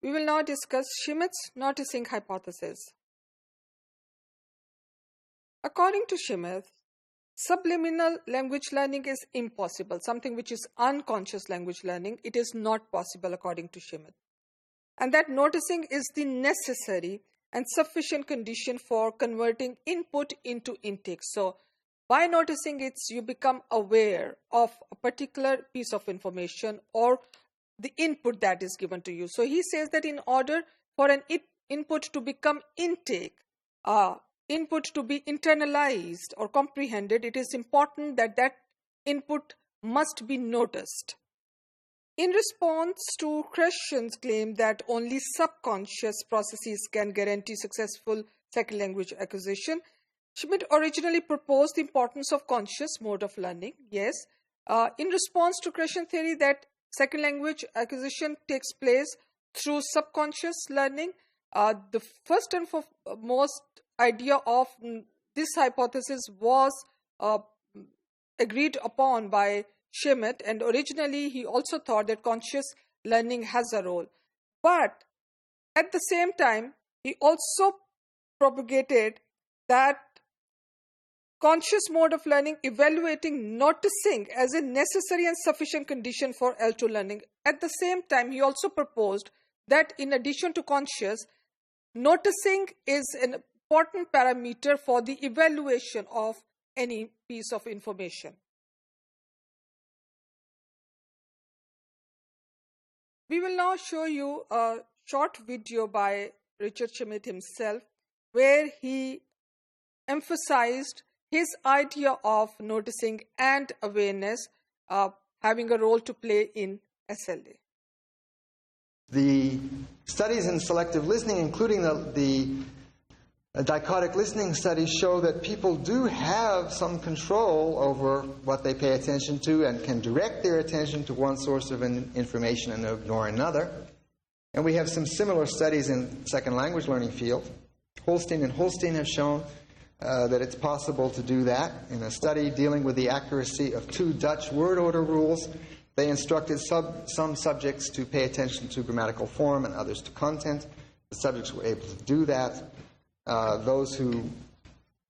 We will now discuss Schmidt's noticing hypothesis. According to Schmidt, subliminal language learning is impossible, something which is unconscious language learning. It is not possible according to Schmidt. And that noticing is the necessary and sufficient condition for converting input into intake. So by noticing it, you become aware of a particular piece of information or the input that is given to you. So he says that in order for an input to become intake, input to be internalized or comprehended, it is important that that input must be noticed. In response to Christian's claim that only subconscious processes can guarantee successful second language acquisition, Schmidt originally proposed the importance of conscious mode of learning. Yes, in response to Christian theory that second language acquisition takes place through subconscious learning, the first and foremost idea of this hypothesis was agreed upon by Schmidt, and originally he also thought that conscious learning has a role. But at the same time, he also propagated that conscious mode of learning, evaluating noticing as a necessary and sufficient condition for L2 learning. At the same time, he also proposed that in addition to conscious, noticing is an important parameter for the evaluation of any piece of information. We will now show you a short video by Richard Schmidt himself, where he emphasized his idea of noticing and awareness having a role to play in SLA. The studies in selective listening, including the dichotic listening studies, show that people do have some control over what they pay attention to and can direct their attention to one source of information and ignore another. And we have some similar studies in second language learning field. Holstein and Holstein have shown that it's possible to do that. In a study dealing with the accuracy of 2 Dutch word order rules, they instructed some subjects to pay attention to grammatical form and others to content. The subjects were able to do that. Those who,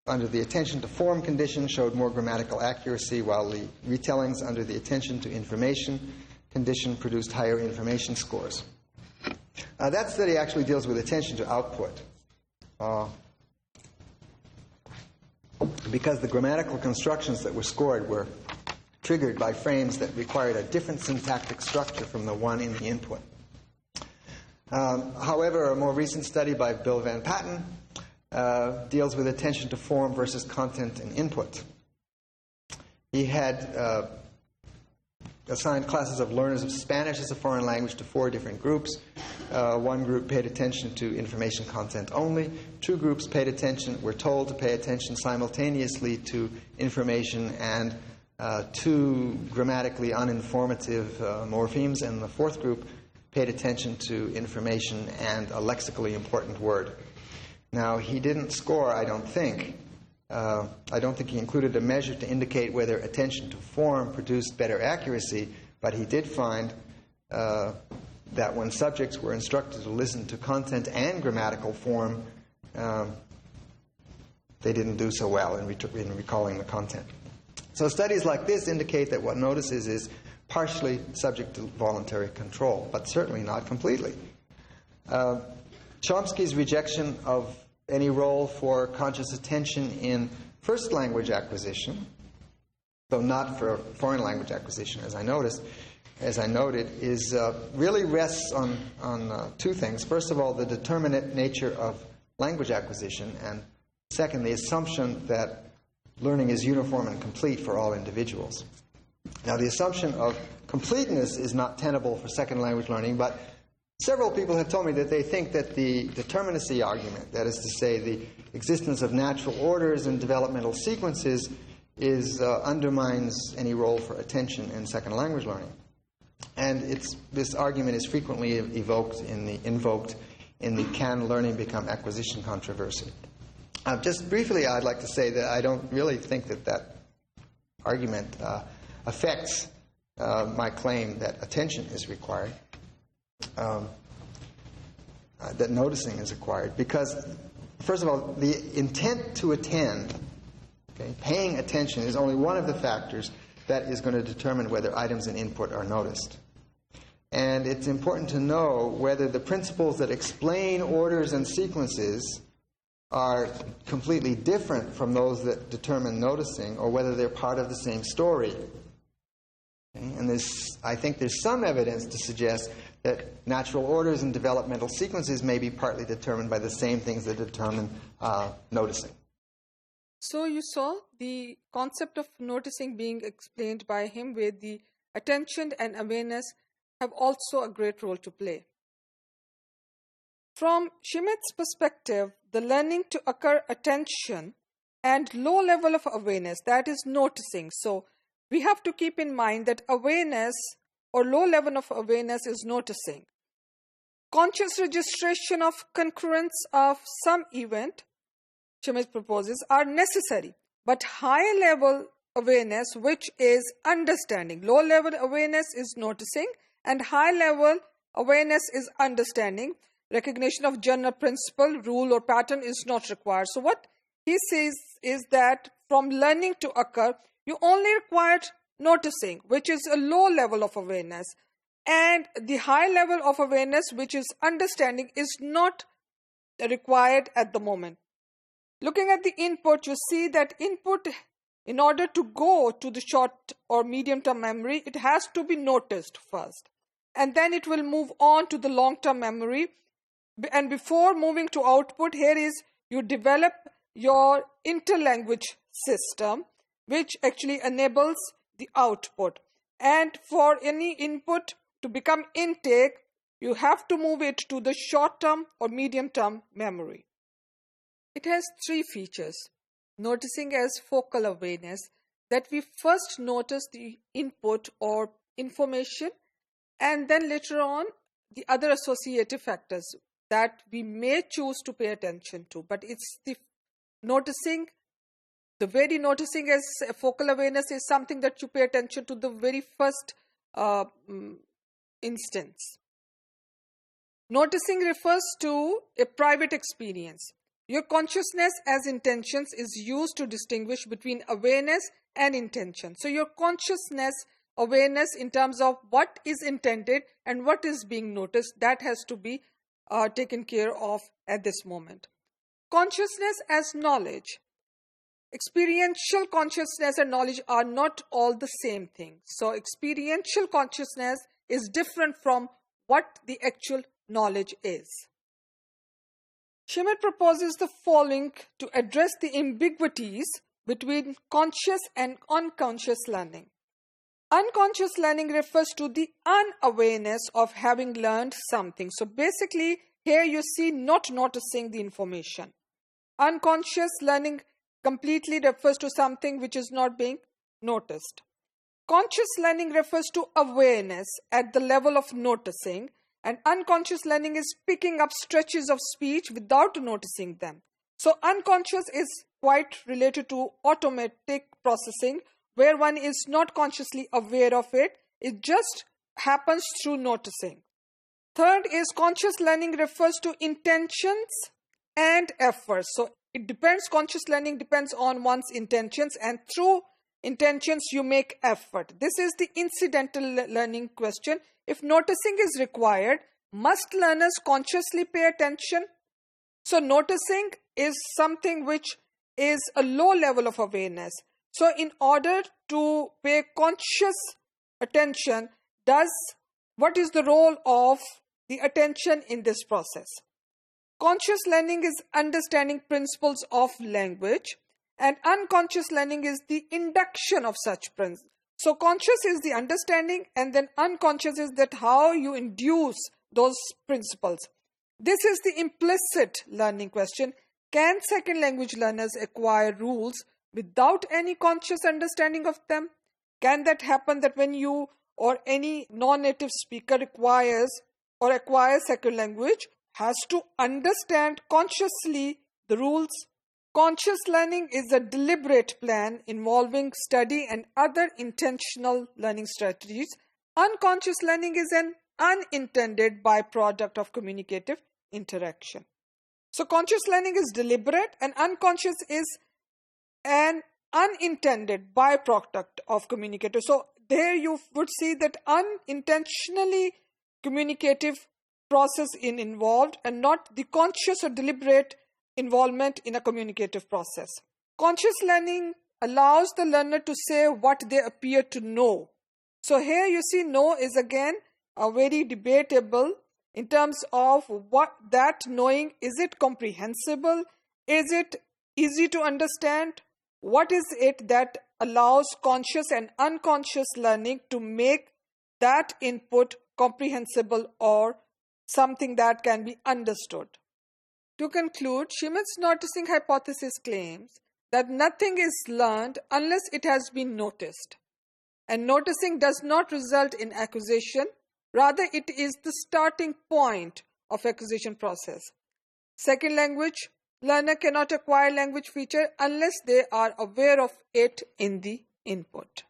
under the attention to form condition, showed more grammatical accuracy, while the retellings under the attention to information condition produced higher information scores. That study actually deals with attention to output. Because the grammatical constructions that were scored were triggered by frames that required a different syntactic structure from the one in the input. However, a more recent study by Bill Van Patten deals with attention to form versus content and input. He had assigned classes of learners of Spanish as a foreign language to 4 different groups. One group paid attention to information content only. 2 groups were told to pay attention simultaneously to information and 2 grammatically uninformative morphemes, and the 4th group paid attention to information and a lexically important word. Now, he didn't score, I don't think. I don't think he included a measure to indicate whether attention to form produced better accuracy, but he did find that when subjects were instructed to listen to content and grammatical form, they didn't do so well in recalling the content. So studies like this indicate that what notices is partially subject to voluntary control, but certainly not completely. Chomsky's rejection of any role for conscious attention in first language acquisition, though not for foreign language acquisition, as I noted, is really rests on 2 things. First of all, the determinate nature of language acquisition, and second, the assumption that learning is uniform and complete for all individuals. Now, the assumption of completeness is not tenable for second language learning, but several people have told me that they think that the determinacy argument, that is to say, the existence of natural orders and developmental sequences, undermines any role for attention in second language learning. And this argument is frequently invoked in the can learning become acquisition controversy. Just briefly, I'd like to say that I don't really think that argument affects my claim that attention is required. that noticing is acquired. Because, first of all, the intent to attend, okay, paying attention, is only one of the factors that is going to determine whether items in input are noticed. And it's important to know whether the principles that explain orders and sequences are completely different from those that determine noticing, or whether they're part of the same story. Okay? And I think there's some evidence to suggest that natural orders and developmental sequences may be partly determined by the same things that determine noticing. So you saw the concept of noticing being explained by him, where the attention and awareness have also a great role to play. From Schmidt's perspective, the learning to occur attention and low level of awareness, that is noticing. So we have to keep in mind that awareness or low level of awareness is noticing. Conscious registration of concurrence of some event, Schmidt proposes, are necessary, but high level awareness, which is understanding. Low level awareness is noticing, and high level awareness is understanding. Recognition of general principle, rule, or pattern is not required. So what he says is that from learning to occur, you only require noticing, which is a low level of awareness, and the high level of awareness, which is understanding, is not required at the moment. Looking at the input, you see that input, in order to go to the short or medium-term memory, it has to be noticed first, and then it will move on to the long-term memory. And before moving to output, here is you develop your interlanguage system, which actually enables the output. And for any input to become intake, you have to move it to the short-term or medium-term memory. It has three features. Noticing as focal awareness, that we first notice the input or information, and then later on the other associative factors that we may choose to pay attention to. But it's the noticing, the very noticing as focal awareness is something that you pay attention to the very first instance. Noticing refers to a private experience. Your consciousness as intentions is used to distinguish between awareness and intention. So your consciousness, awareness in terms of what is intended and what is being noticed, that has to be taken care of at this moment. Consciousness as knowledge. Experiential consciousness and knowledge are not all the same thing. So experiential consciousness is different from what the actual knowledge is. Schmidt proposes the following to address the ambiguities between conscious and unconscious learning. Unconscious learning refers to the unawareness of having learned something. So basically, here you see not noticing the information. Unconscious learning completely refers to something which is not being noticed. Conscious learning refers to awareness at the level of noticing, and unconscious learning is picking up stretches of speech without noticing them. So unconscious is quite related to automatic processing, where one is not consciously aware of it. It just happens through noticing. Third is conscious learning refers to intentions and efforts. So it depends, conscious learning depends on one's intentions, and through intentions you make effort. This is the incidental learning question. If noticing is required, must learners consciously pay attention? So noticing is something which is a low level of awareness. So in order to pay conscious attention, what is the role of the attention in this process? Conscious learning is understanding principles of language, and unconscious learning is the induction of such principles. So conscious is the understanding, and then unconscious is that how you induce those principles. This is the implicit learning question. Can second language learners acquire rules without any conscious understanding of them? Can that happen, that when you or any non-native speaker acquires second language, has to understand consciously the rules? Conscious learning is a deliberate plan involving study and other intentional learning strategies. Unconscious learning is an unintended byproduct of communicative interaction. So conscious learning is deliberate, and unconscious is an unintended byproduct of communicative. So there you would see that unintentionally communicative process involved, and not the conscious or deliberate involvement in a communicative process. Conscious learning allows the learner to say what they appear to know. So here you see know is again a very debatable in terms of what that knowing, is it comprehensible? Is it easy to understand? What is it that allows conscious and unconscious learning to make that input comprehensible or something that can be understood? To conclude, Schmidt's noticing hypothesis claims that nothing is learned unless it has been noticed. And noticing does not result in acquisition. Rather, it is the starting point of acquisition process. Second language, learner cannot acquire language feature unless they are aware of it in the input.